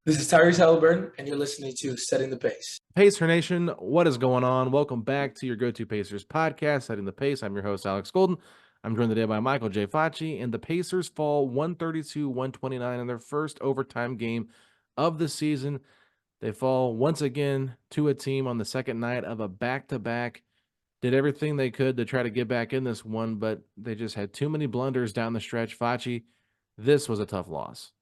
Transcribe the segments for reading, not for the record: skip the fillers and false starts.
This is Tyrese Halliburton, and you're listening to Setting the Pace. Pacer Nation, what is going on? Welcome back to your go-to Pacers podcast, Setting the Pace. I'm your host, Alex Golden. I'm joined today by Michael J. Facci, and the Pacers fall 132-129 in their first overtime game of the season. They fall once again to a team on the second night of a back-to-back. Did everything they could to try to get back in this one, but they just had too many blunders down the stretch. Facci, this was a tough loss.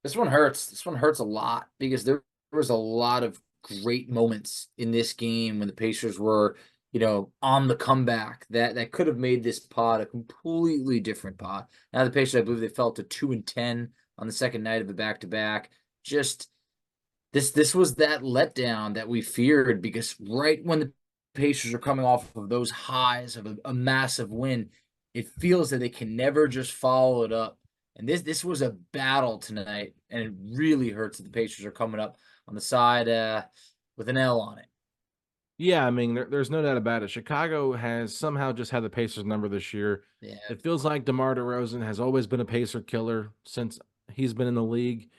This one hurts. This one hurts a lot because there was a lot of great moments in this game when the Pacers were, on the comeback that could have made this pod a completely different pod. Now the Pacers, I believe they fell to 2-10 on the second night of the back-to-back. Just this was that letdown that we feared because right when the Pacers are coming off of those highs of a massive win, it feels that they can never just follow it up. And this was a battle tonight, and it really hurts that the Pacers are coming up on the side with an L on it. Yeah, I mean, there's no doubt about it. Chicago has somehow just had the Pacers number this year. Yeah, It feels like DeMar DeRozan has always been a Pacer killer since he's been in the league.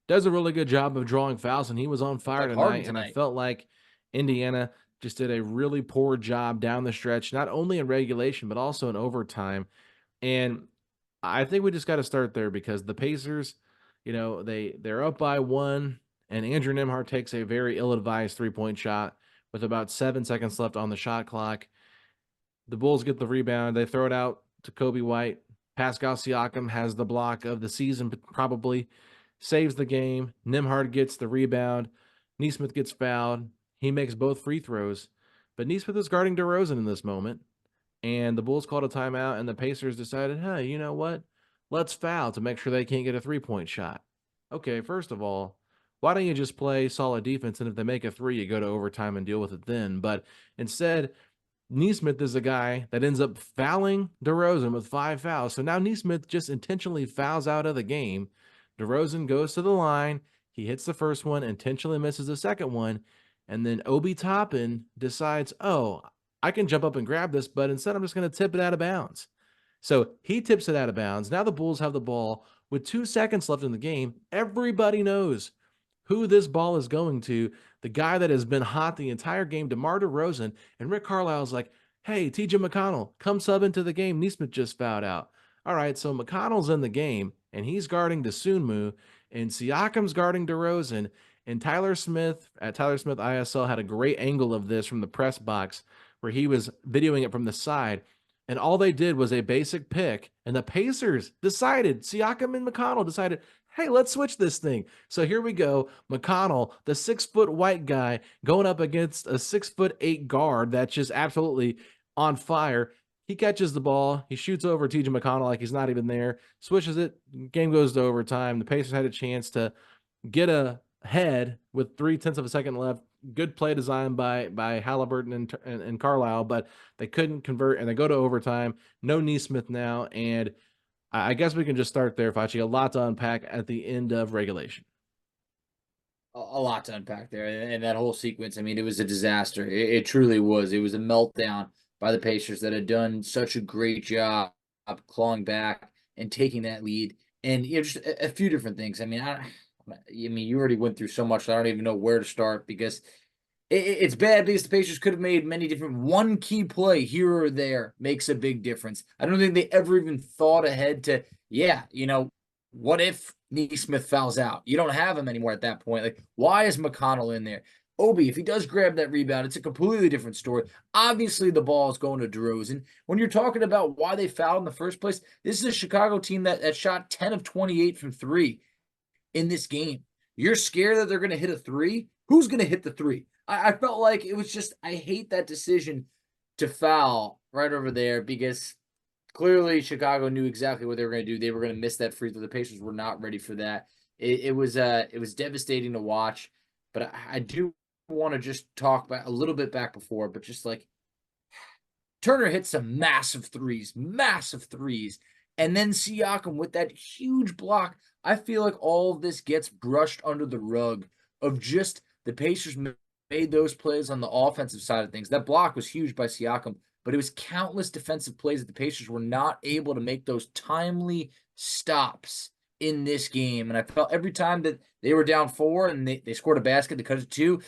Does a really good job of drawing fouls, and he was on fire like Harden tonight. And I tonight. felt like Indiana just did a really poor job down the stretch, not only in regulation, but also in overtime. And I think we just got to start there because the Pacers, they're up by one, and Andrew Nembhard takes a very ill-advised three-point shot with about 7 seconds left on the shot clock. The Bulls get the rebound. They throw it out to Kobe White. Pascal Siakam has the block of the season, probably saves the game. Nembhard gets the rebound. Nesmith gets fouled. He makes both free throws, but Nesmith is guarding DeRozan in this moment. And the Bulls called a timeout, and the Pacers decided, hey, you know what? Let's foul to make sure they can't get a three-point shot. Okay, first of all, why don't you just play solid defense, and if they make a three, you go to overtime and deal with it then? But instead, Nesmith is a guy that ends up fouling DeRozan with 5 fouls. So now Nesmith just intentionally fouls out of the game. DeRozan goes to the line. He hits the first one, intentionally misses the second one. And then Obi Toppin decides, oh, I can jump up and grab this, but instead I'm just going to tip it out of bounds. So he tips it out of bounds. Now the Bulls have the ball with 2 seconds left in the game. Everybody knows who this ball is going to. The guy that has been hot the entire game, DeMar DeRozan, and Rick Carlisle's like, hey, TJ McConnell, come sub into the game. Nesmith just fouled out. All right, so McConnell's in the game, and he's guarding Dosunmu, and Siakam's guarding DeRozan, and Tyler Smith at Tyler Smith ISL had a great angle of this from the press box where he was videoing it from the side. And all they did was a basic pick, and the Pacers decided, Siakam and McConnell decided, hey, let's switch this thing. So here we go. McConnell, the 6-foot white guy, going up against a 6'8" guard that's just absolutely on fire. He catches the ball. He shoots over TJ McConnell like he's not even there, switches it. Game goes to overtime. The Pacers had a chance to get ahead with 0.3 of a second left. Good play design by Halliburton and Carlisle, but they couldn't convert, and they go to overtime. No Nesmith now, and I guess we can just start there, Facci. A lot to unpack at the end of regulation. A lot to unpack there, and that whole sequence. I mean, it was a disaster. It truly was. It was a meltdown by the Pacers that had done such a great job of clawing back and taking that lead. And just a few different things. I mean, you already went through so much. I don't even know where to start because it's bad because the Pacers could have made many different. One key play here or there makes a big difference. I don't think they ever even thought ahead to, what if Nesmith fouls out? You don't have him anymore at that point. Like, why is McConnell in there? Obi, if he does grab that rebound, it's a completely different story. Obviously, the ball is going to DeRozan. When you're talking about why they fouled in the first place, this is a Chicago team that shot 10 of 28 from three in this game. You're scared that they're going to hit a three? Who's going to hit the three? I felt like it was just, I hate that decision to foul right over there because clearly Chicago knew exactly what they were going to do. They were going to miss that free throw. The Pacers were not ready for that. It was devastating to watch, but I do want to just talk about a little bit back before, but just like Turner hit some massive threes, and then Siakam with that huge block. I feel like all of this gets brushed under the rug of just the Pacers made those plays on the offensive side of things. That block was huge by Siakam, but it was countless defensive plays that the Pacers were not able to make those timely stops in this game. And I felt every time that they were down 4 and they scored a basket to cut it 2,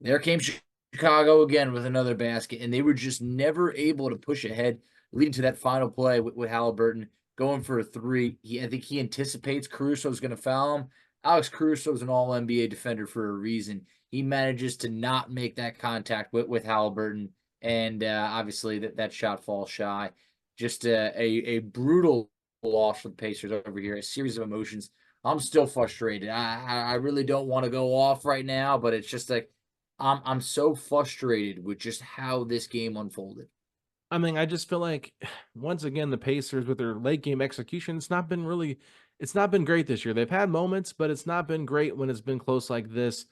there came Chicago again with another basket. And they were just never able to push ahead, leading to that final play with Halliburton going for a 3. I think he anticipates Caruso's going to foul him. Alex Caruso is an all-NBA defender for a reason. He manages to not make that contact with Halliburton. And obviously that shot falls shy. Just a brutal loss for the Pacers over here, a series of emotions. I'm still frustrated. I really don't want to go off right now, but it's just like I'm so frustrated with just how this game unfolded. I mean, I just feel like once again the Pacers with their late game execution, it's not been great this year. They've had moments, but it's not been great when it's been close like this.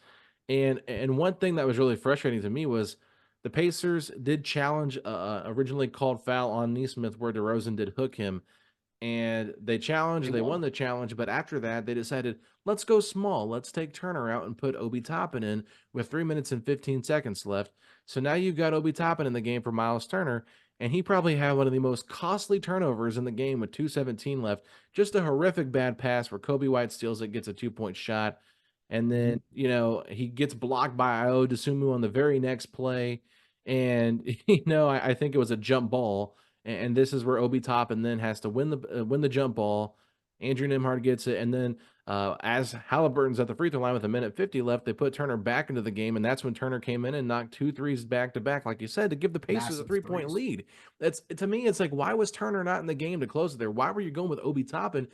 And one thing that was really frustrating to me was the Pacers did challenge originally called foul on Neesmith where DeRozan did hook him, and they won the challenge, but after that they decided, let's go small, let's take Turner out and put Obi Toppin in with 3 minutes and 15 seconds left. So now you've got Obi Toppin in the game for Miles Turner, and he probably had one of the most costly turnovers in the game with 2:17 left. Just a horrific bad pass where Kobe White steals it, gets a 2-point shot, and then he gets blocked by Io DeSumo on the very next play, and I think it was a jump ball. And this is where Obi Toppin then has to win the jump ball. Andrew Nembhard gets it, and then as Halliburton's at the free throw line with 1:50 left, they put Turner back into the game, and that's when Turner came in and knocked 2 threes back to back, like you said, to give the Pacers a 3-point lead. To me, it's like, why was Turner not in the game to close it there? Why were you going with Obi Toppin?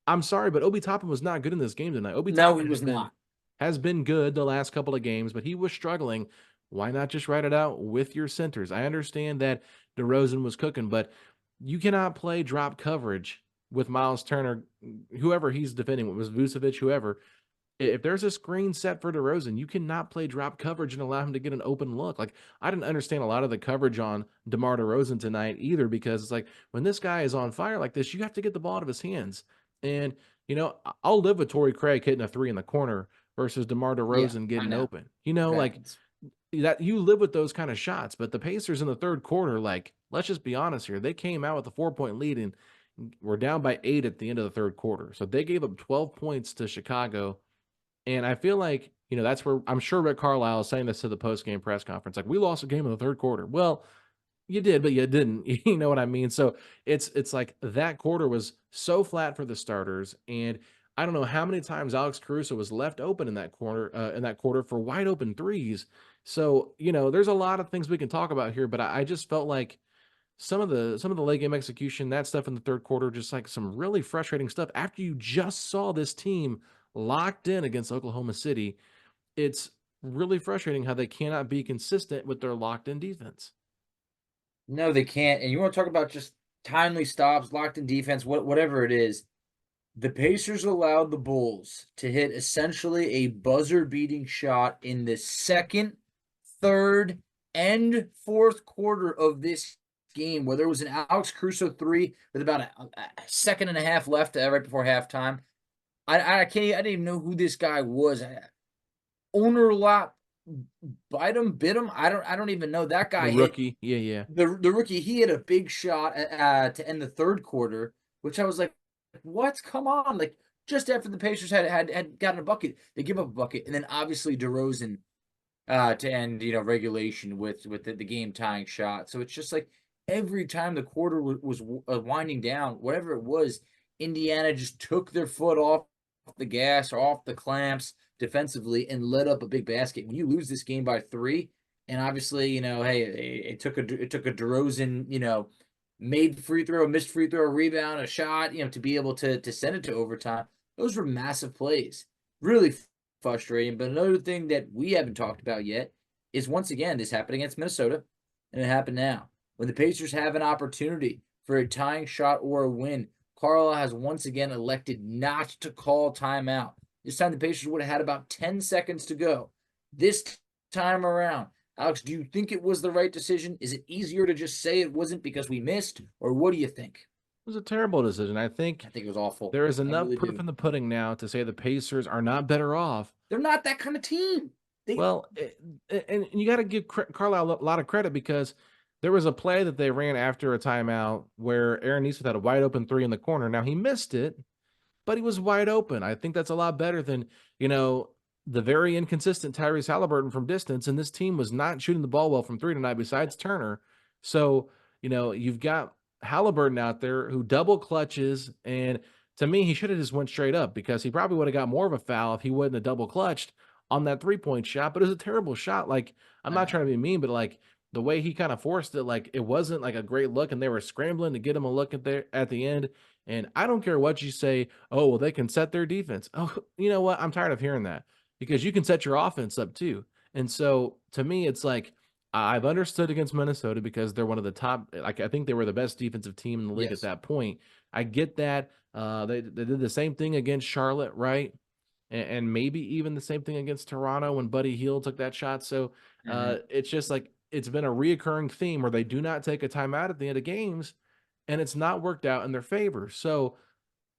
I'm sorry, but Obi Toppin was not good in this game tonight. No, he was not. Has been good the last couple of games, but he was struggling. Why not just write it out with your centers? I understand that DeRozan was cooking, but you cannot play drop coverage with Miles Turner, whoever he's defending, it was Vucevic, whoever. If there's a screen set for DeRozan, you cannot play drop coverage and allow him to get an open look. Like, I didn't understand a lot of the coverage on DeMar DeRozan tonight either, because it's like, when this guy is on fire like this, you have to get the ball out of his hands. And, I'll live with Torrey Craig hitting a 3 in the corner versus DeMar DeRozan getting open. Like, that you live with those kind of shots. But the Pacers in the third quarter, like, let's just be honest here, they came out with a 4-point lead and were down by 8 at the end of the third quarter. So they gave up 12 points to Chicago. And I feel like, that's where I'm sure Rick Carlisle is saying this to the post-game press conference. Like, we lost a game in the third quarter. Well, you did, but you didn't. You know what I mean? So it's like that quarter was so flat for the starters. And I don't know how many times Alex Caruso was left open in that quarter for wide open threes. So, there's a lot of things we can talk about here, but I just felt like some of the late game execution, that stuff in the third quarter, just like some really frustrating stuff after you just saw this team locked in against Oklahoma City. It's really frustrating how they cannot be consistent with their locked in defense. No, they can't. And you want to talk about just timely stops, locked in defense, whatever it is. The Pacers allowed the Bulls to hit essentially a buzzer-beating shot in the second, third, and fourth quarter of this game, where there was an Alex Caruso 3 with about a second and a half left right before halftime. I didn't even know who this guy was. Owner lot, bite him, bit him. I don't even know that guy. The rookie, yeah. The rookie, he hit a big shot to end the third quarter, which I was like, what? Come on! Like, just after the Pacers had gotten a bucket, they give up a bucket, and then obviously DeRozan to end regulation with the game tying shot. So it's just like every time the quarter was winding down, whatever it was, Indiana just took their foot off the gas or off the clamps defensively and let up a big basket. When you lose this game by 3, and obviously hey, it took a DeRozan made free throw, missed free throw, rebound, a shot, to be able to send it to overtime. Those were massive plays. Really frustrating. But another thing that we haven't talked about yet is, once again, this happened against Minnesota, and it happened now. When the Pacers have an opportunity for a tying shot or a win, Carlisle has once again elected not to call timeout. This time the Pacers would have had about 10 seconds to go. This time around, Alex, do you think it was the right decision? Is it easier to just say it wasn't because we missed, or what do you think? It was a terrible decision. I think it was awful. There is enough proof in the pudding now to say the Pacers are not better off. They're not that kind of team. And you got to give Carlisle a lot of credit, because there was a play that they ran after a timeout where Aaron Neesmith had a wide open 3 in the corner. Now, he missed it, but he was wide open. I think that's a lot better than, you know, the very inconsistent Tyrese Halliburton from distance. And this team was not shooting the ball well from three tonight, besides Turner. So, you know, you've got Halliburton out there who double clutches. And to me, he should have just went straight up because he probably would have got more of a foul if he wouldn't have double clutched on that 3-point shot. But it was a terrible shot. Like, I'm I not know. trying to be mean, but like the way he kind of forced it, like it wasn't like a great look, and they were scrambling to get him a look at the end. And I don't care what you say. Oh, well, they can set their defense. Oh, you know what? I'm tired of hearing that because you can set your offense up too. And so to me, it's like I've understood against Minnesota because they're one of the top. Like I think they were the best defensive team in the league at Yes. that point. I get that. They did the same thing against Charlotte, right? And maybe even the same thing against Toronto when Buddy Hield took that shot. So Mhm. it's just like it's been a reoccurring theme where they do not take a timeout at the end of games, and it's not worked out in their favor. So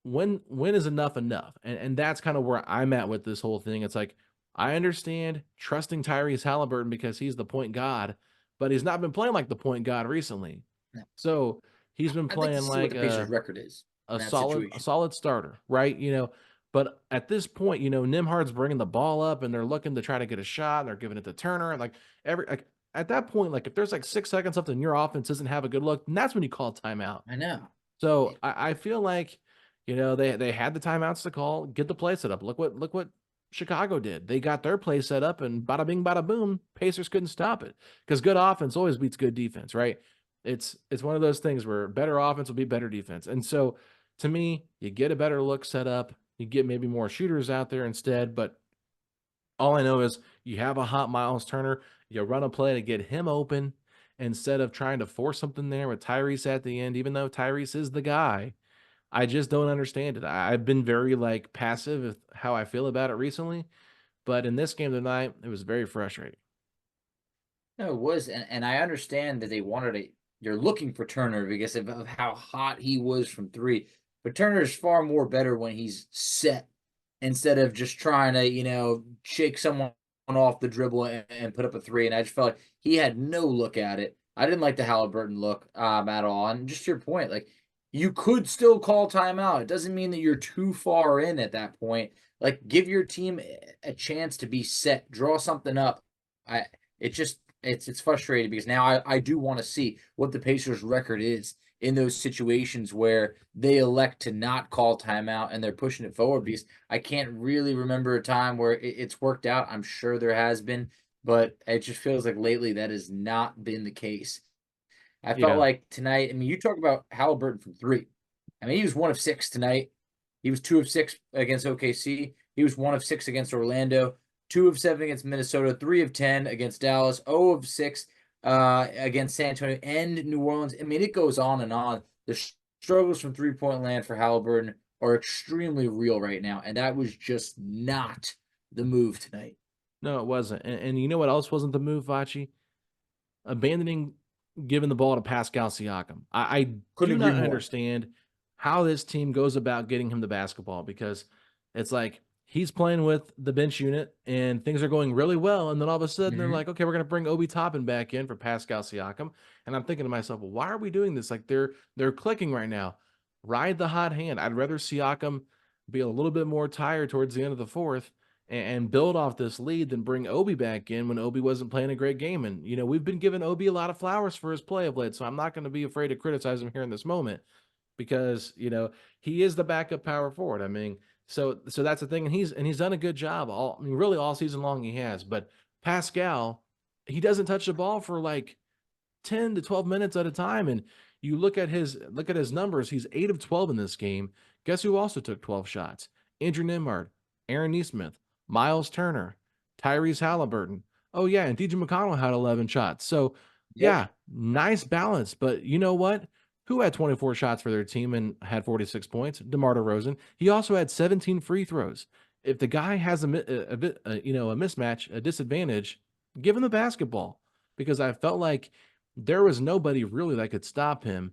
when is enough enough? And that's kind of where I'm at with this whole thing. It's like I understand trusting Tyrese Halliburton because he's the point god, but he's not been playing like the point god recently. No. So he's been I'd like to playing see what like the Pacers' record is a in that solid situation. starter, right? You know, but at this point, you know, Nimhard's bringing the ball up and they're looking to try to get a shot and they're giving it to Turner and like at that point, like if there's like 6 seconds left and your offense doesn't have a good look, then that's when you call timeout. I know. So It- I feel like, you know, they had the timeouts to call, get the play set up. Look what Chicago did. They got their play set up and bada bing, bada boom. Pacers couldn't stop it because good offense always beats good defense, right? It's one of those things where better offense will be better defense. And so to me, you get a better look set up, you get maybe more shooters out there instead. But all I know is you have a hot Miles Turner, you run a play to get him open instead of trying to force something there with Tyrese at the end, even though Tyrese is the guy. I just don't understand it. I've been very like passive with how I feel about it recently, but in this game tonight, it was very frustrating. No, it was, and I understand that they wanted to. You're looking for Turner because of how hot he was from three, but Turner is far more better when he's set instead of just trying to, shake someone off the dribble and put up a three. And I just felt like he had no look at it. I didn't like the Halliburton look at all. And just to your point, like you could still call timeout. It doesn't mean that you're too far in at that point. Like give your team a chance to be set, draw something up. I it just it's frustrating because now I do want to see what the Pacers record is in those situations where they elect to not call timeout and they're pushing it forward because I can't really remember a time where it's worked out. I'm sure there has been, but it just feels like lately that has not been the case. I felt Yeah. like tonight, I mean, you talk about Halliburton from three. I mean, he was 1 of 6 tonight. He was 2 of 6 against OKC. He was 1 of 6 against Orlando, 2 of 7 against Minnesota, 3 of 10 against Dallas, 0 of 6 against San Antonio and New Orleans. I mean, it goes on and on. The struggles from 3-point land for Halliburton are extremely real right now, and that was just not the move tonight. No, it wasn't. And you know what else wasn't the move, Facci? Abandoning giving the ball to Pascal Siakam. I Couldn't do agree not more. understand how this team goes about getting him the basketball because it's like he's playing with the bench unit and things are going really well. And then all of a sudden they're Hmm. like, okay, we're going to bring Obi Toppin back in for Pascal Siakam. And I'm thinking to myself, well, why are we doing this? Like they're clicking right now. Ride the hot hand. I'd rather Siakam be a little bit more tired towards the end of the fourth and build off this lead than bring Obi back in when Obi wasn't playing a great game. And, you know, we've been giving Obi a lot of flowers for his play of late, so I'm not going to be afraid to criticize him here in this moment because, you know, he is the backup power forward. I mean, so that's the thing. And he's done a good job really all season long he has. But Pascal, he doesn't touch the ball for like 10 to 12 minutes at a time. And you look at his numbers, he's 8 of 12 in this game. Guess who also took 12 shots? Andrew Nimard, Aaron Nesmith, Miles Turner, Tyrese Halliburton. Oh, yeah, and DJ McConnell had 11 shots. So, Yep. yeah, nice balance. But you know what? Who had 24 shots for their team and had 46 points? DeMar DeRozan. He also had 17 free throws. If the guy has a bit, a mismatch, a disadvantage, give him the basketball because I felt like there was nobody really that could stop him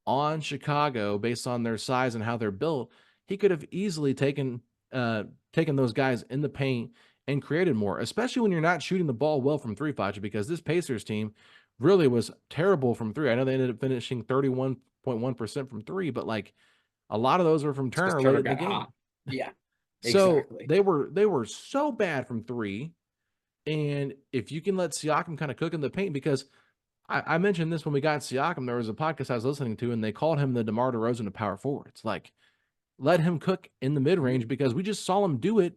on Chicago based on their size and how they're built. He could have easily taken those guys in the paint and created more, especially when you're not shooting the ball well from three, Facci, because this Pacers team really was terrible from three. I know they ended up finishing 31.1% from three, but like A lot of those were from Because Turner late Turner in the got game. hot. Yeah, So exactly. they were so bad from three. And if you can let Siakam kind of cook in the paint, because I mentioned this when we got Siakam, there was a podcast I was listening to, and they called him the DeMar DeRozan of power forwards. Like, let him cook in the mid range because we just saw him do it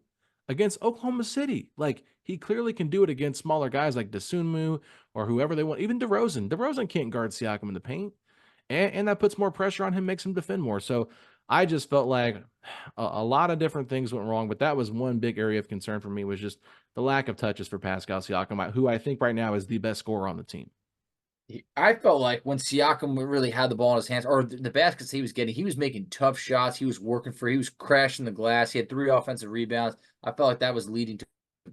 against Oklahoma City. Like, he clearly can do it against smaller guys like Desunmu or whoever they want. Even DeRozan. DeRozan can't guard Siakam in the paint, and that puts more pressure on him, makes him defend more. So I just felt like a lot of different things went wrong, but that was one big area of concern for me, was just the lack of touches for Pascal Siakam, who I think right now is the best scorer on the team. I felt like when Siakam really had the ball in his hands, or the baskets he was getting, he was making tough shots. He was working he was crashing the glass. He had 3 offensive rebounds. I felt like that was leading to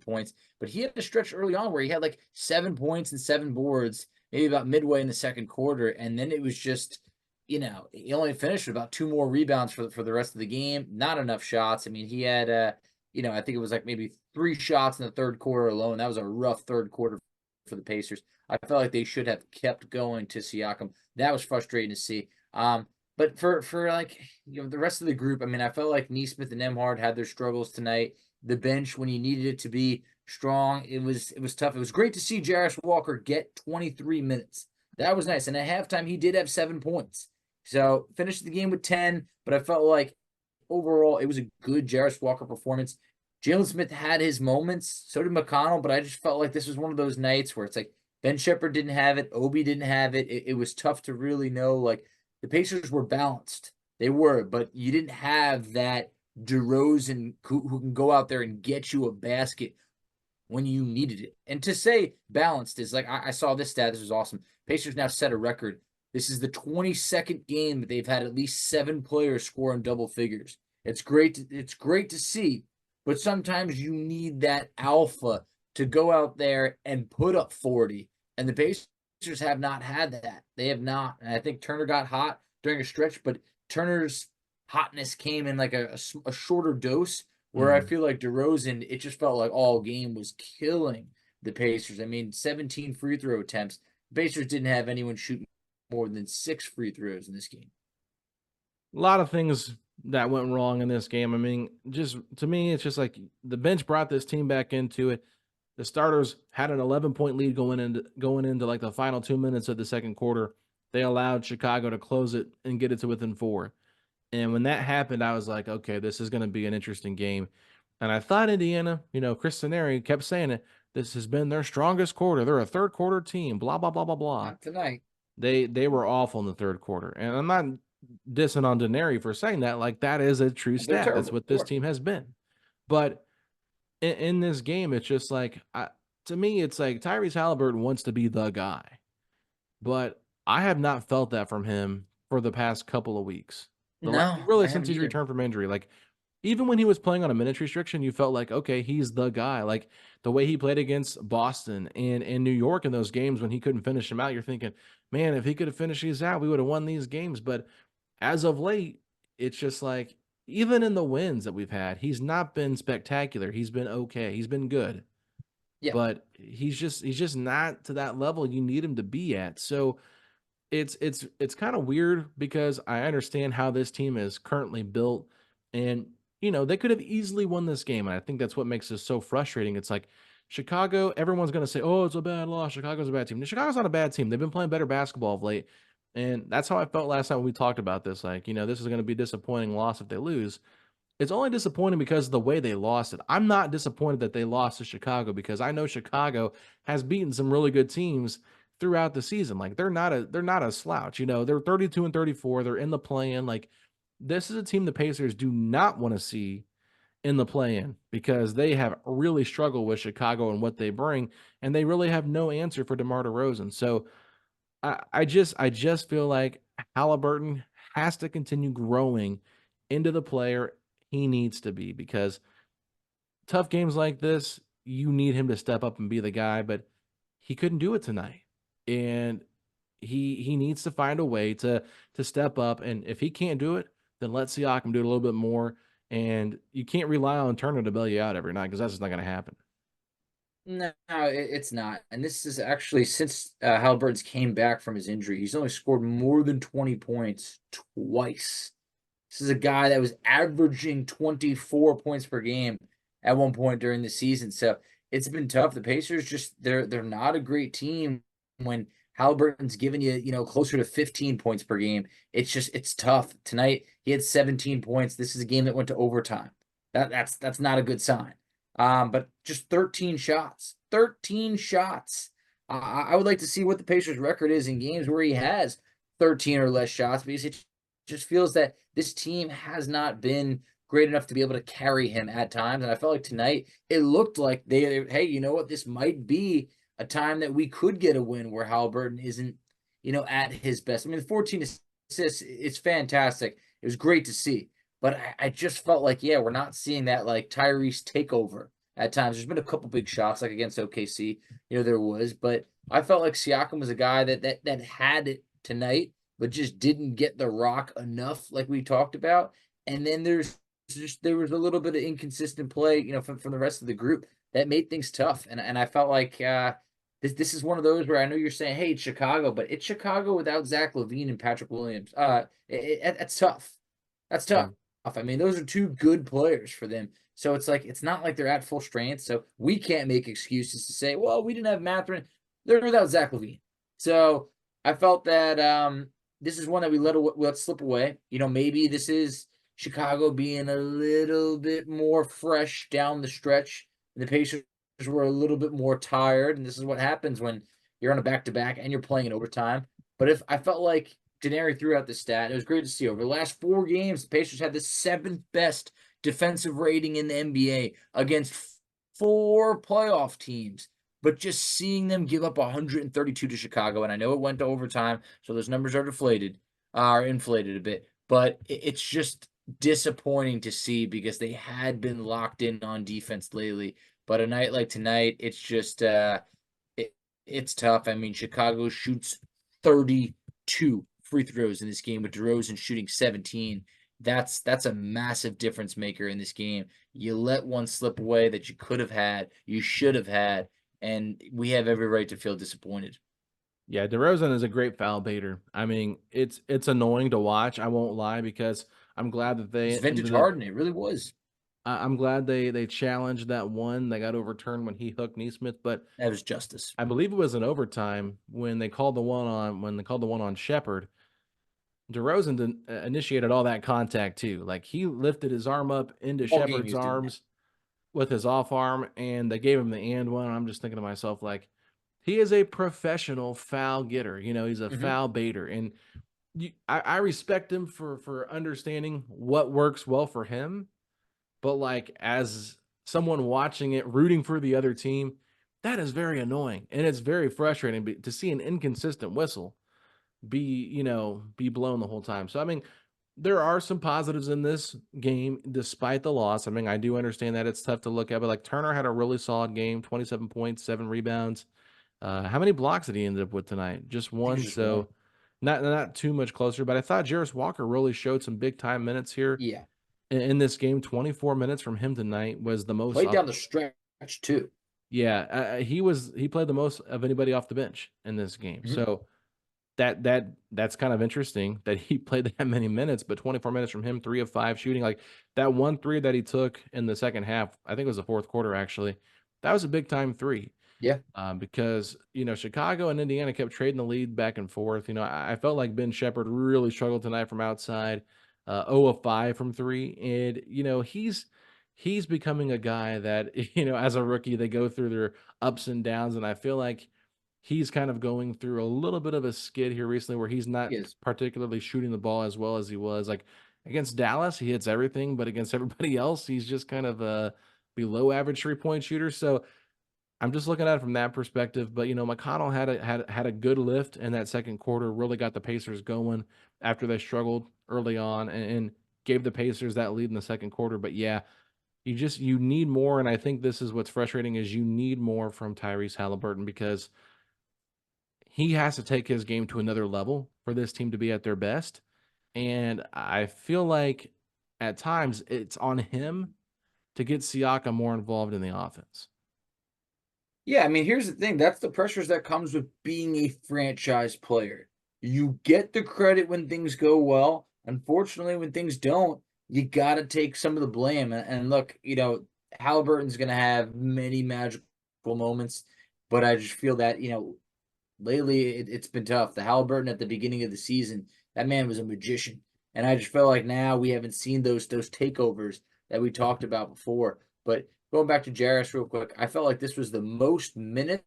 points. But he had a stretch early on where he had like 7 points and 7 boards, maybe about midway in the second quarter. And then it was just, he only finished with about 2 more rebounds for the rest of the game. Not enough shots. I mean, he had, I think it was like maybe 3 shots in the third quarter alone. That was a rough third quarter for the Pacers. I felt like they should have kept going to Siakam. That was frustrating to see. But for like the rest of the group, I mean, I felt like Nesmith and Nembhard had their struggles tonight. The bench, when you needed it to be strong, it was tough. It was great to see Jarris Walker get 23 minutes. That was nice. And at halftime, he did have 7 points. So finished the game with 10, but I felt like overall it was a good Jarris Walker performance. Jalen Smith had his moments, so did McConnell, but I just felt like this was one of those nights where it's like Ben Shepherd didn't have it, Obi didn't have it. It was tough to really know. Like, the Pacers were balanced. They were, but you didn't have that DeRozan who can go out there and get you a basket when you needed it. And to say balanced is like, I saw this stat. This was awesome. Pacers now set a record. This is the 22nd game that they've had at least 7 players score in double figures. It's great to see, but sometimes you need that alpha to go out there and put up 40. And the Pacers have not had that. They have not. And I think Turner got hot during a stretch, but Turner's hotness came in like a shorter dose, where I feel like DeRozan, it just felt like all game was killing the Pacers. I mean, 17 free throw attempts. The Pacers didn't have anyone shoot more than 6 free throws in this game. A lot of things that went wrong in this game. I mean, just to me, it's just like the bench brought this team back into it. The starters had an 11-point lead going into like the final 2 minutes of the second quarter. They allowed Chicago to close it and get it to within 4. And when that happened, I was like, okay, this is going to be an interesting game. And I thought Indiana, Chris Scenari kept saying it. This has been their strongest quarter. They're a third quarter team. Blah blah blah blah blah. Not tonight. They were awful in the third quarter, and I'm not dissing on Denary for saying that. Like, that is a true They're stat. terrible. That's what this team has been. But in this game, it's just like, to me, it's like Tyrese Halliburton wants to be the guy, but I have not felt that from him for the past couple of weeks. No, Really, I since haven't he's either. returned from injury, like, even when he was playing on a minutes restriction, you felt like, okay, he's the guy. Like, the way he played against Boston and in New York in those games when he couldn't finish them out, you're thinking, man, if he could have finished these out, we would have won these games. But as of late, it's just like, even in the wins that we've had, he's not been spectacular. He's been okay. He's been good. Yeah. But he's just not to that level you need him to be at. So it's kind of weird, because I understand how this team is currently built, and they could have easily won this game, and I think that's what makes this so frustrating. It's like Chicago, everyone's going to say, oh, it's a bad loss, Chicago's a bad team. Chicago's not a bad team. They've been playing better basketball of late, and that's how I felt last time when we talked about this. Like, this is going to be a disappointing loss if they lose. It's only disappointing because of the way they lost it. I'm not disappointed that they lost to Chicago, because I know Chicago has beaten some really good teams throughout the season. Like, they're not a slouch. They're 32 and 34. They're in the play-in. Like, this is a team the Pacers do not want to see in the play-in, because they have really struggled with Chicago and what they bring, and they really have no answer for DeMar DeRozan. So I just feel like Halliburton has to continue growing into the player he needs to be, because tough games like this, you need him to step up and be the guy, but he couldn't do it tonight. And he needs to find a way to step up, and if he can't do it, then let Siakam do it a little bit more. And you can't rely on Turner to bail you out every night, because that's just not going to happen. No, it's not. And this is actually, since Halliburton's came back from his injury, he's only scored more than 20 points twice This is a guy that was averaging 24 points per game at one point during the season. So it's been tough. The Pacers just they're not a great team when Halliburton's giving you closer to 15 points per game. It's tough. Tonight he had 17 points. This is a game that went to overtime. That's not a good sign. But just 13 shots. 13 shots. I would like to see what the Pacers record is in games where he has 13 or less shots, because it just feels that this team has not been great enough to be able to carry him at times. And I felt like tonight it looked like hey, you know what? This might be a time that we could get a win where Halliburton isn't, at his best. I mean, the 14 assists, it's fantastic. It was great to see. But I just felt like, yeah, we're not seeing that like Tyrese takeover at times. There's been a couple big shots like against OKC, there was, but I felt like Siakam was a guy that had it tonight, but just didn't get the rock enough, like we talked about. And then there was a little bit of inconsistent play, from the rest of the group that made things tough. And I felt like this is one of those where I know you're saying, hey, it's Chicago, but it's Chicago without Zach LaVine and Patrick Williams. That's tough. That's tough. I mean, those are two good players for them. So it's like it's not like they're at full strength. So we can't make excuses to say, well, we didn't have Mathurin. They're without Zach LaVine. So I felt that this is one that we let slip away. Maybe this is Chicago being a little bit more fresh down the stretch. And the Pacers were a little bit more tired. And this is what happens when you're on a back-to-back and you're playing in overtime. But if I felt like Denari threw out the stat, it was great to see. Over the last 4 games, the Pacers had the 7th best defensive rating in the NBA against 4 playoff teams. But just seeing them give up 132 to Chicago, and I know it went to overtime, so those numbers are inflated a bit. But it's just disappointing to see because they had been locked in on defense lately. But a night like tonight, it's just it's tough. I mean, Chicago shoots 32 free throws in this game with DeRozan shooting 17. That's a massive difference maker in this game. You let one slip away that you could have had, you should have had, and we have every right to feel disappointed. Yeah, DeRozan is a great foul baiter. I mean, it's annoying to watch. I won't lie, because I'm glad that It's vintage Harden. It really was. I'm glad they challenged that one that got overturned when he hooked Neesmith, but That was justice. I believe it was in overtime when they called the one on Shepherd. DeRozan initiated all that contact too. Like, he lifted his arm up into All game Shepherd's he was doing arms with his off arm, and they gave him the and one. I'm just thinking to myself, like, he is a professional foul getter. He's a foul baiter, and I respect him for understanding what works well for him. But like, as someone watching it, rooting for the other team, that is very annoying, and it's very frustrating to see an inconsistent whistle be blown the whole time. So I mean, there are some positives in this game despite the loss. I mean, I do understand that it's tough to look at, but like, Turner had a really solid game, 27 points, 7 rebounds. How many blocks did he end up with tonight? Just one. So not too much closer, but I thought Jarris Walker really showed some big time minutes here. Yeah. In this game. 24 minutes from him tonight was the most. Played down the stretch too. Yeah, he played the most of anybody off the bench in this game. So that's kind of interesting that he played that many minutes, but 24 minutes from him, 3 of 5 shooting. Like, that one 3 that he took in the second half, I think it was the fourth quarter actually. That was a big time 3. Yeah. Because Chicago and Indiana kept trading the lead back and forth. I felt like Ben Shepherd really struggled tonight from outside. 0 of 5 from 3, and he's becoming a guy that as a rookie, they go through their ups and downs, and I feel like he's kind of going through a little bit of a skid here recently where he's not particularly shooting the ball as well as he was. Like, against Dallas, he hits everything, but against everybody else, he's just kind of a below average 3-point shooter. So I'm just looking at it from that perspective. But McConnell had a good lift in that second quarter, really got the Pacers going after they struggled early on, and gave the Pacers that lead in the second quarter. But yeah, you need more, and I think this is what's frustrating, is you need more from Tyrese Halliburton, because he has to take his game to another level for this team to be at their best. And I feel like at times it's on him to get Siakam more involved in the offense. Yeah, I mean, here's the thing. That's the pressures that comes with being a franchise player. You get the credit when things go well, unfortunately, when things don't, you got to take some of the blame. And look, Halliburton's going to have many magical moments, but I just feel that, lately it's been tough. The Halliburton at the beginning of the season, that man was a magician. And I just felt like now we haven't seen those takeovers that we talked about before. But going back to Jarris real quick, I felt like this was the most minutes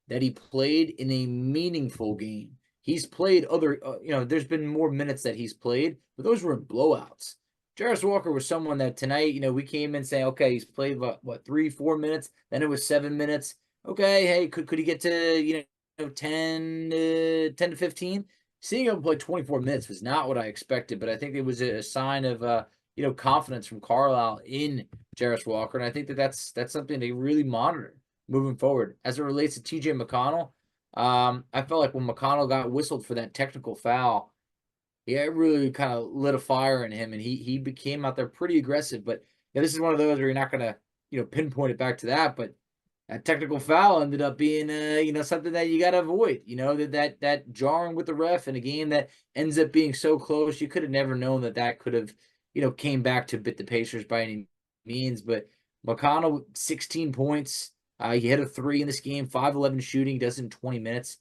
that he played in a meaningful game. He's played other, there's been more minutes that he's played, but those were in blowouts. Jarris Walker was someone that tonight, we came in saying, okay, he's played what 3-4 minutes, then it was 7 minutes. Okay, hey, could he get to 10 to 15? Seeing him play 24 minutes was not what I expected, but I think it was a sign of confidence from Carlisle in Jarris Walker, and I think that's something to really monitor moving forward. As it relates to TJ McConnell, I felt like when McConnell got whistled for that technical foul, it really kind of lit a fire in him, and he became out there pretty aggressive. But this is one of those where you're not going to pinpoint it back to that, but that technical foul ended up being something that you got to avoid. That jarring with the ref in a game that ends up being so close, you could have never known that could have came back to bit the Pacers by any means. But McConnell, 16 points. He hit a 3 in this game, 5-11 shooting, does it in 20 minutes.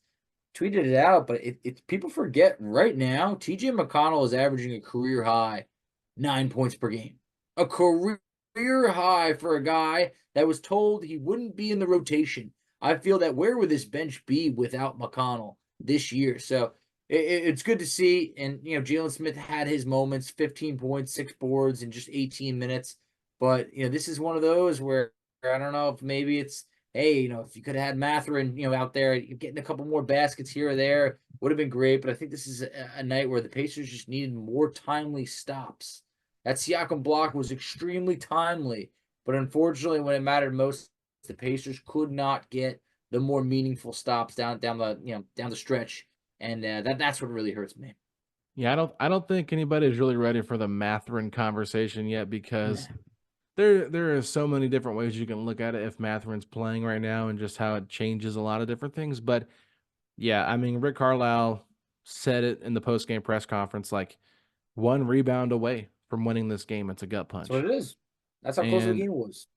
Tweeted it out, but it people forget right now, TJ McConnell is averaging a career high 9 points per game. A career high for a guy that was told he wouldn't be in the rotation. I feel that where would this bench be without McConnell this year? So it's good to see. And, Jalen Smith had his moments, 15 points, 6 boards in just 18 minutes. But, this is one of those where I don't know if maybe it's, hey, if you could have had Mathurin, out there getting a couple more baskets here or there, would have been great. But I think this is a night where the Pacers just needed more timely stops. That Siakam block was extremely timely, but unfortunately, when it mattered most, the Pacers could not get the more meaningful stops down the stretch, and that's what really hurts me. Yeah, I don't think anybody's really ready for the Mathurin conversation yet because there are so many different ways you can look at it if Mathurin's playing right now and just how it changes a lot of different things. But yeah, I mean, Rick Carlisle said it in the post-game press conference, like 1 rebound away from winning this game. It's a gut punch. That's what it is. That's how close the game was.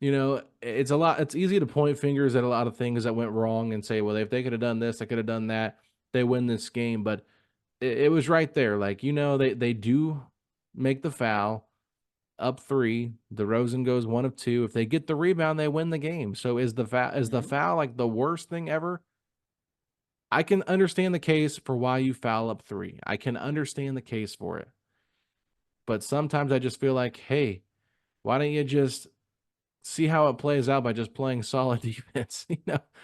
It's easy to point fingers at a lot of things that went wrong and say, well, if they could have done this, they could have done that, they win this game. But it was right there. Like, they do make the foul. Up 3, DeRozan goes 1 of 2. If they get the rebound, they win the game. So is the foul like the worst thing ever? I can understand the case for why you foul up 3. I can understand the case for it. But sometimes I just feel like, hey, why don't you just see how it plays out by just playing solid defense?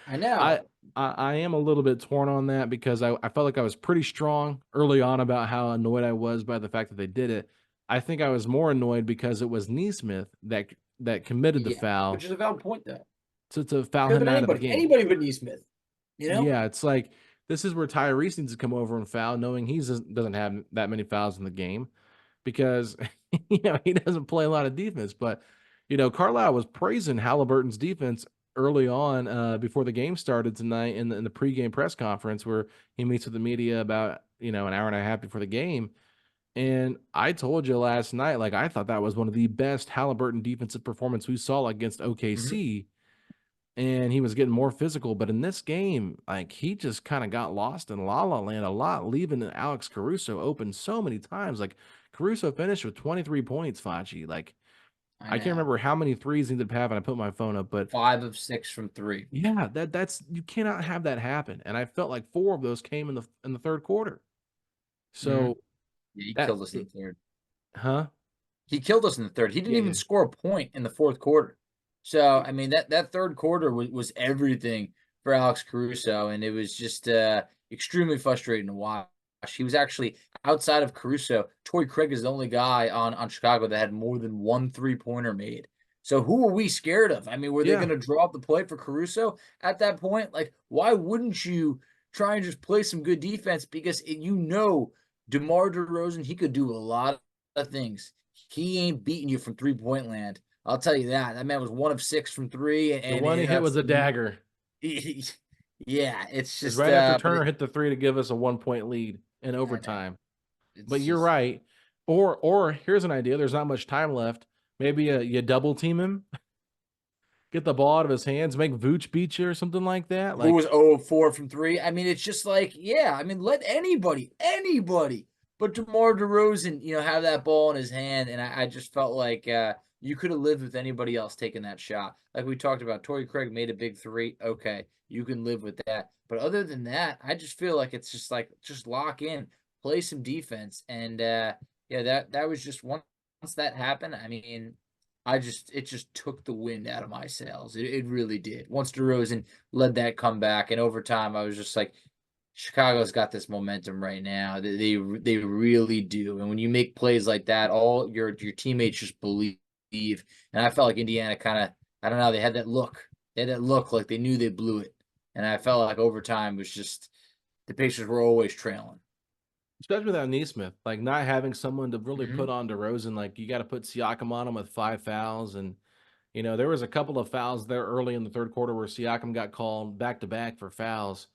I know. I am a little bit torn on that because I felt like I was pretty strong early on about how annoyed I was by the fact that they did it. I think I was more annoyed because it was Nesmith that committed the foul. Which is a valid point, though. To foul him out of the game. Anybody but Nesmith. Yeah, it's like this is where Tyrese needs to come over and foul, knowing he doesn't have that many fouls in the game because he doesn't play a lot of defense. But Carlisle was praising Halliburton's defense early on before the game started tonight in the pregame press conference where he meets with the media about an hour and a half before the game. And I told you last night, like, I thought that was one of the best Halliburton defensive performance we saw against OKC. And he was getting more physical. But in this game, like, he just kind of got lost in La La Land a lot, leaving Alex Caruso open so many times. Like, Caruso finished with 23 points, Facci. Like, I can't remember how many threes he ended up having. I put my phone up, but 5 of 6 from 3. Yeah, that's you cannot have that happen. And I felt like 4 of those came in the third quarter. So he killed us in the third. Huh? He killed us in the third. He didn't even score a point in the fourth quarter. So, I mean, that third quarter was everything for Alex Caruso, and it was just extremely frustrating to watch. He was actually, outside of Caruso, Torrey Craig is the only guy on Chicago that had more than 1 3-pointer made. So who are we scared of? I mean, were they going to draw up the play for Caruso at that point? Like, why wouldn't you try and just play some good defense? Because DeMar DeRozan, he could do a lot of things. He ain't beating you from 3-point land. I'll tell you that. That man was 1 of 6 from 3. And the one he hit was a dagger. Yeah, it's just right after Turner hit the 3 to give us a 1-point lead in overtime. But It's you're just right. Or here's an idea. There's not much time left. Maybe you double team him, get the ball out of his hands, make Vooch beat you or something like that. who Like, was 0 of 4 from 3. I mean, it's just like, yeah, I mean, let anybody but DeMar DeRozan, have that ball in his hand. And I just felt like you could have lived with anybody else taking that shot. Like we talked about, Torrey Craig made a big three. Okay, you can live with that. But other than that, I just feel like it's just like, just lock in, play some defense. And yeah, that was just once that happened, I mean, it just took the wind out of my sails. It really did. Once DeRozan led that comeback and overtime, I was just like, Chicago's got this momentum right now. They really do. And when you make plays like that, all your teammates just believe. And I felt like Indiana kind of, I don't know, they had that look. They had that look like they knew they blew it. And I felt like overtime was just, the Pacers were always trailing. especially without Neesmith, like not having someone to really Mhm. put on DeRozan, like you got to put Siakam on him with 5 fouls. And, there was a couple of fouls there early in the third quarter where Siakam got called back to back for fouls.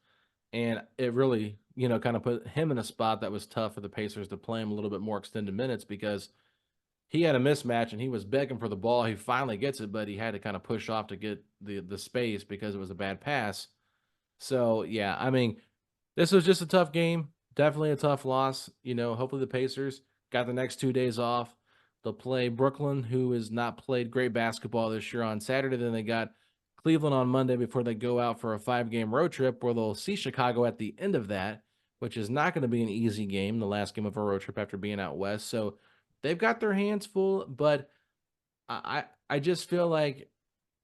And it really, kind of put him in a spot that was tough for the Pacers to play him a little bit more extended minutes because he had a mismatch and he was begging for the ball. He finally gets it, but he had to kind of push off to get the space because it was a bad pass. So, yeah, I mean, this was just a tough game. Definitely a tough loss. Hopefully the Pacers got the next 2 days off. They'll play Brooklyn, who has not played great basketball this year, on Saturday. Then they got Cleveland on Monday before they go out for a 5-game road trip where they'll see Chicago at the end of that, which is not going to be an easy game, the last game of a road trip after being out west. So they've got their hands full, but I just feel like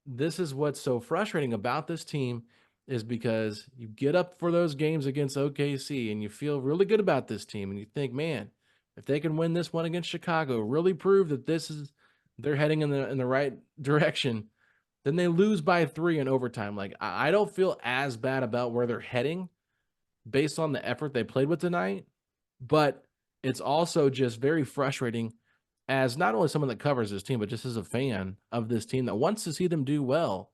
this is what's so frustrating about this team is because you get up for those games against OKC and you feel really good about this team and you think, man, if they can win this one against Chicago, really prove that they're heading in the right direction, then they lose by 3 in overtime. Like I don't feel as bad about where they're heading based on the effort they played with tonight, but it's also just very frustrating as not only someone that covers this team, but just as a fan of this team that wants to see them do well,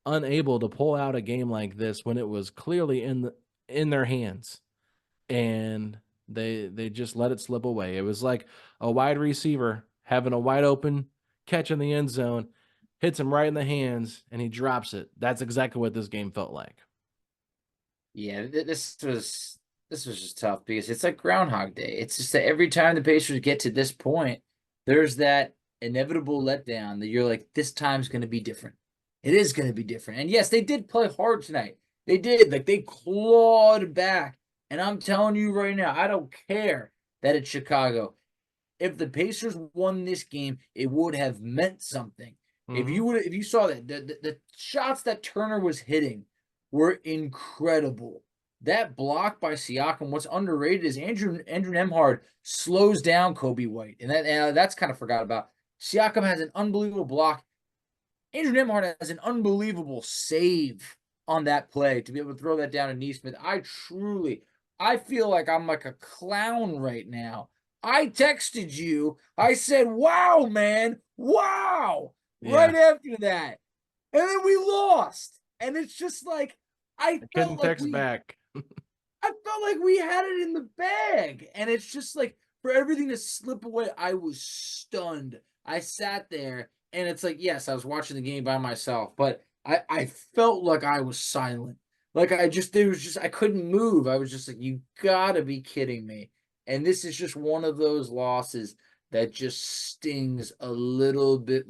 unable to pull out a game like this when it was clearly in their hands, and they just let it slip away. It was like a wide receiver having a wide open catch in the end zone, hits him right in the hands, and he drops it. That's exactly what this game felt like. Yeah, this was just tough because it's like Groundhog Day. It's just that every time the Pacers get to this point, there's that inevitable letdown that you're like, this time's going to be different. It is going to be different. And yes, they did play hard tonight. They did. Like they clawed back. And I'm telling you right now, I don't care that it's Chicago. If the Pacers won this game, it would have meant something. Mm-hmm. If you saw that the shots that Turner was hitting were incredible. That block by Siakam, what's underrated is Andrew Nembhard slows down Kobe White, and that's kind of forgot about. Siakam has an unbelievable block. Andrew Nembhard has an unbelievable save on that play to be able to throw that down to Neesmith. I feel like I'm like a clown right now. I texted you. I said, "Wow, man, wow!" Yeah, Right after that, and then we lost. And it's just like I couldn't text back. I felt like we had it in the bag. And it's just like for everything to slip away, I was stunned. I sat there and it's like, yes, I was watching the game by myself, but I felt like I was silent. Like I couldn't move. I was just like, you gotta be kidding me. And this is just one of those losses that just stings a little bit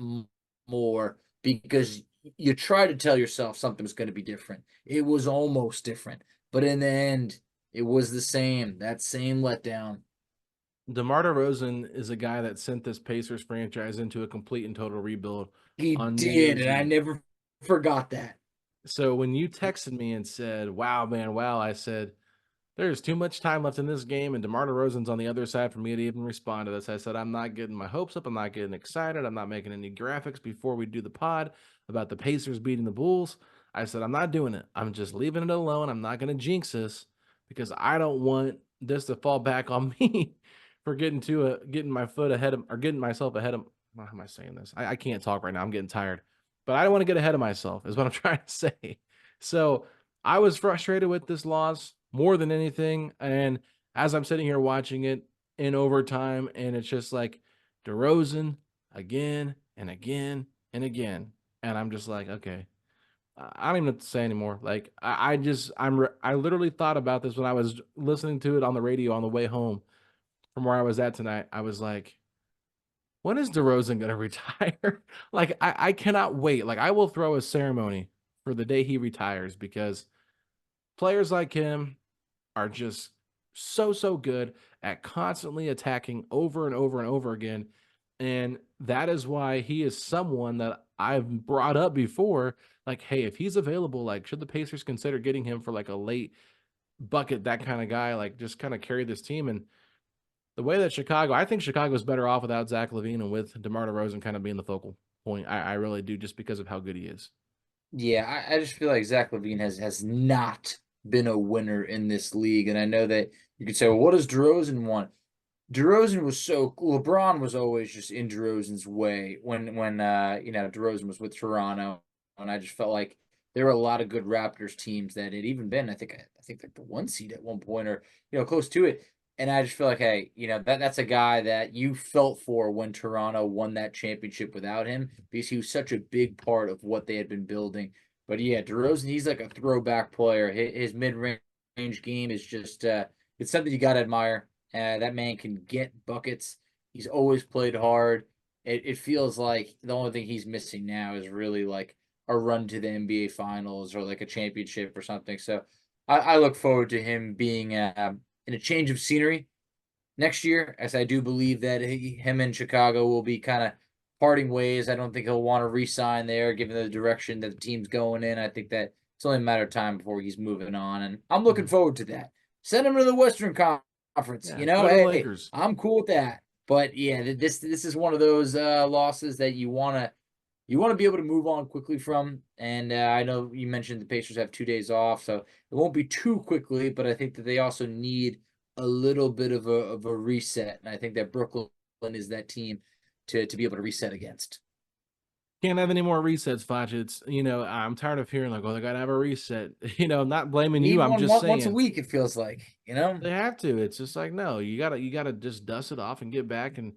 more because you try to tell yourself something's going to be different. It was almost different, but in the end, it was the same. That same letdown. DeMar DeRozan is a guy that sent this Pacers franchise into a complete and total rebuild He on New did, Year's and I Eve. never forgot that. So when you texted me and said, "Wow, man, wow," I said, "There's too much time left in this game, and DeMar DeRozan's on the other side for me to even respond to this." I said, "I'm not getting my hopes up. I'm not getting excited. I'm not making any graphics before we do the pod about the Pacers beating the Bulls." I said, "I'm not doing it. I'm just leaving it alone. I'm not going to jinx this because I don't want this to fall back on me for getting my foot ahead of or getting myself ahead of." How am I saying this? I can't talk right now. I'm getting tired, but I don't want to get ahead of myself. Is what I'm trying to say. So I was frustrated with this loss more than anything. And as I'm sitting here watching it, in overtime, and it's just like DeRozan again and again and again. And I'm just like, okay, I don't even have to say anymore. Like I literally thought about this when I was listening to it on the radio on the way home from where I was at tonight. I was like, when is DeRozan gonna retire? Like I cannot wait. Like I will throw a ceremony for the day he retires because players like him are just so good at constantly attacking over and over and over again. And that is why he is someone that I've brought up before. Like, hey, if he's available, like, should the Pacers consider getting him for like a late bucket, that kind of guy, like just kind of carry this team? And the way that I think Chicago's better off without Zach LaVine and with DeMar DeRozan kind of being the focal point. I really do, just because of how good he is. Yeah, I just feel like Zach LaVine has not been a winner in this league. And I know that you could say, well, what does DeRozan want? DeRozan was LeBron was always just in DeRozan's way when DeRozan was with Toronto, and I just felt like there were a lot of good Raptors teams that had even been I think like the 1 seed at one point or close to it, and I just feel like, hey, that's a guy that you felt for when Toronto won that championship without him because he was such a big part of what they had been building. But yeah, DeRozan, he's like a throwback player. His mid range game is just it's something you got to admire. That man can get buckets. He's always played hard. It feels like the only thing he's missing now is really like a run to the NBA Finals or like a championship or something. So I look forward to him being in a change of scenery next year, as I do believe that him and Chicago will be kind of parting ways. I don't think he'll want to re-sign there, given the direction that the team's going in. I think that it's only a matter of time before he's moving on, and I'm looking forward to that. Send him to the Western Conference. Yeah, go to the Lakers. I'm cool with that. But yeah, this is one of those losses that you want to be able to move on quickly from. And I know you mentioned the Pacers have 2 days off, so it won't be too quickly. But I think that they also need a little bit of a reset, and I think that Brooklyn is that team to be able to reset against. Can't have any more resets, Facci. It's, I'm tired of hearing like, oh, they gotta have a reset. Not blaming Need you. I'm one just saying once a week. It feels like they have to. It's just like, no, you gotta just dust it off and get back and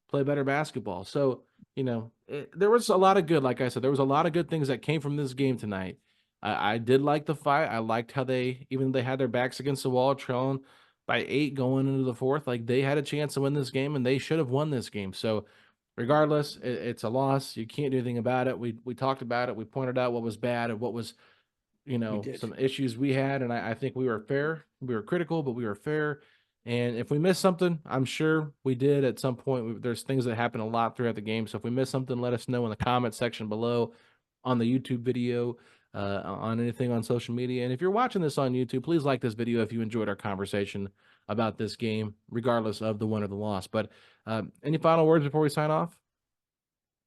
play better basketball. So, there was a lot of good, like I said, there was a lot of good things that came from this game tonight. I did like the fight. I liked how even they had their backs against the wall, trailing by 8 going into the fourth. Like they had a chance to win this game and they should have won this game. So regardless, it's a loss. You can't do anything about it. We talked about it. We pointed out what was bad and what was, some issues we had. And I think we were fair. We were critical, but we were fair. And if we missed something, I'm sure we did at some point. There's things that happen a lot throughout the game. So if we missed something, let us know in the comment section below, on the YouTube video, on anything on social media. And if you're watching this on YouTube, please like this video if you enjoyed our conversation about this game, regardless of the win or the loss. But any final words before we sign off?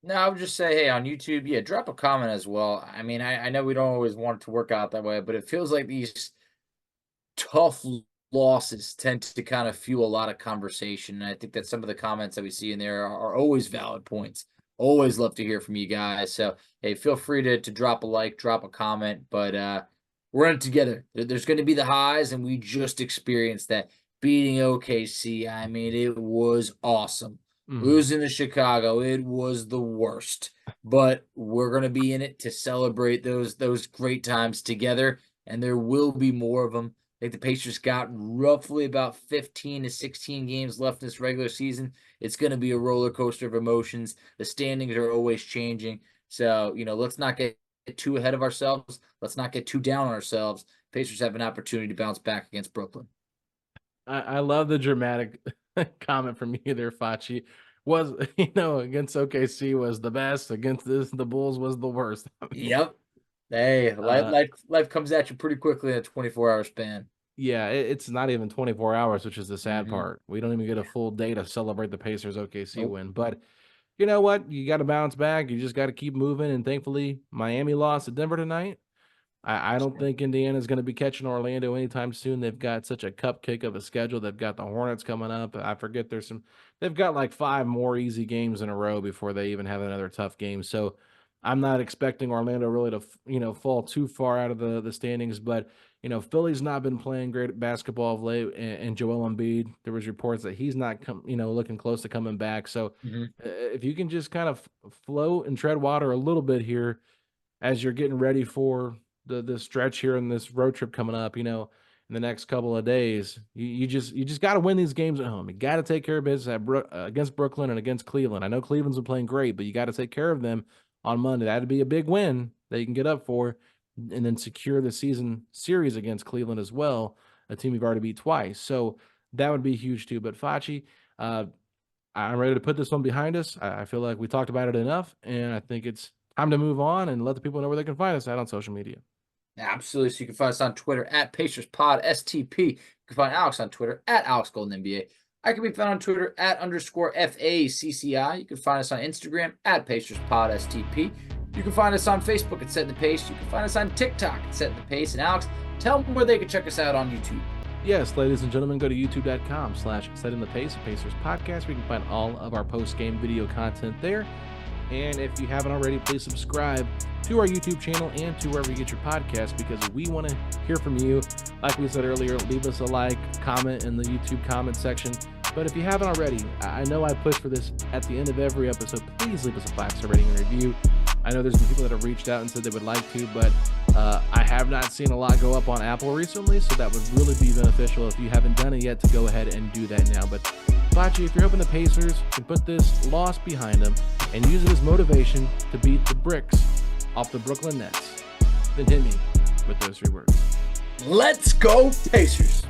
No, I would just say, hey, on YouTube, yeah, drop a comment as well. I mean, I know we don't always want it to work out that way, but it feels like these tough losses tend to kind of fuel a lot of conversation. And I think that some of the comments that we see in there are always valid points. Always love to hear from you guys. So, hey, feel free to drop a like, drop a comment, but we're in it together. There's going to be the highs, and we just experienced that beating OKC. I mean, it was awesome. Losing to Chicago, it was the worst. But we're going to be in it to celebrate those great times together, and there will be more of them. I think the Pacers got roughly about 15 to 16 games left in this regular season. It's going to be a roller coaster of emotions. The standings are always changing. So, let's not get too ahead of ourselves. Let's not get too down on ourselves. Pacers have an opportunity to bounce back against Brooklyn. I love the dramatic comment from you there, Facci. Was, against OKC was the best. Against the Bulls was the worst. Yep. Hey, life comes at you pretty quickly in a 24-hour span. Yeah, it's not even 24 hours, which is the sad part. We don't even get a full day to celebrate the Pacers OKC win. But you know what? You got to bounce back. You just got to keep moving. And thankfully, Miami lost to Denver tonight. I don't think Indiana's going to be catching Orlando anytime soon. They've got such a cupcake of a schedule. They've got the Hornets coming up. I forget they've got like 5 more easy games in a row before they even have another tough game. So I'm not expecting Orlando really to, fall too far out of the standings, but Philly's not been playing great basketball of late, and Joel Embiid, there was reports that he's not looking close to coming back. So if you can just kind of float and tread water a little bit here as you're getting ready for the stretch here and this road trip coming up, in the next couple of days, you just got to win these games at home. You got to take care of business against Brooklyn and against Cleveland. I know Cleveland's been playing great, but you got to take care of them on Monday. That'd be a big win that you can get up for, and then secure the season series against Cleveland as well, a team you've already beat twice. So that would be huge too. But Facci, I'm ready to put this one behind us. I feel like we talked about it enough, and I think it's time to move on and let the people know where they can find us out on social media. Absolutely. So you can find us on Twitter at PacersPod STP. You can find Alex on Twitter at AlexGoldenNBA. I can be found on Twitter at _FACCI. You can find us on Instagram at PacersPod STP. You can find us on Facebook at Setting the Pace. You can find us on TikTok at Setting the Pace. And Alex, tell them where they can check us out on YouTube. Yes, ladies and gentlemen, go to youtube.com/Setting the Pace, a Pacers podcast. We can find all of our post-game video content there. And if you haven't already, please subscribe to our YouTube channel and to wherever you get your podcast, because we want to hear from you. Like we said earlier, leave us a like, comment in the YouTube comment section. But if you haven't already, I know I push for this at the end of every episode. Please leave us a 5-star rating and review. I know there's been people that have reached out and said they would like to, but I have not seen a lot go up on Apple recently, so that would really be beneficial if you haven't done it yet to go ahead and do that now. But Facci, if you're hoping the Pacers can put this loss behind them and use it as motivation to beat the bricks off the Brooklyn Nets, then hit me with those 3 words. Let's go, Pacers!